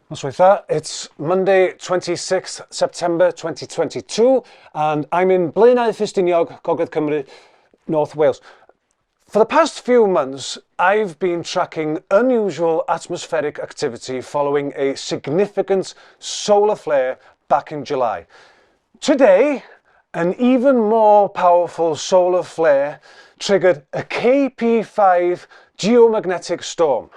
Noswaith, it's Monday, 26th September 2022, and I'm in Blaenau Ffestiniog, Gogledd Cymru, North Wales. For the past few months, I've been tracking unusual atmospheric activity following a significant solar flare back in July. Today, an even more powerful solar flare triggered a KP5 geomagnetic storm.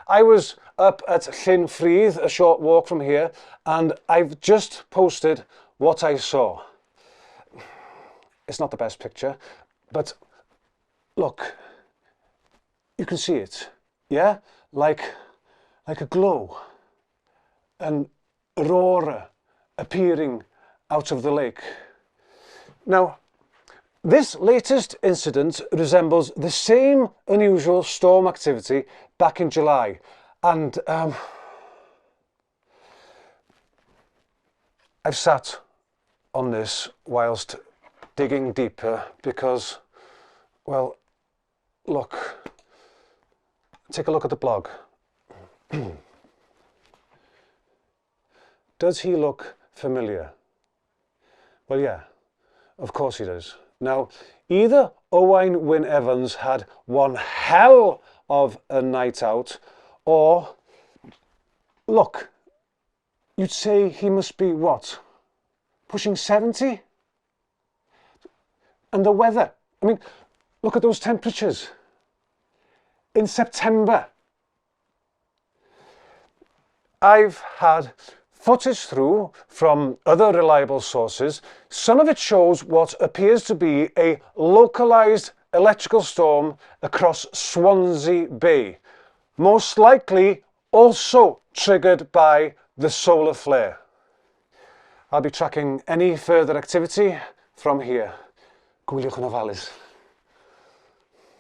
I was up at Llyn, Ffridd, a short walk from here, and I've just posted what I saw. It's not the best picture, but look, you can see it, yeah? Like a glow, an aurora appearing out of the lake. Now, this latest incident resembles the same unusual storm activity back in July, and I've sat on this whilst digging deeper because, well, look, take a look at the blog. Does he look familiar? Well, yeah, of course he does. Now, either Owain Wyn Evans had one hell of a night out, or, look, you'd say he must be, what, pushing 70? And the weather, I mean, look at those temperatures in September. I've had footage through from other reliable sources. Some of it shows what appears to be a localized electrical storm across Swansea Bay, most likely also triggered by the solar flare. I'll be tracking any further activity from here. Gwyliwch yn ofalus.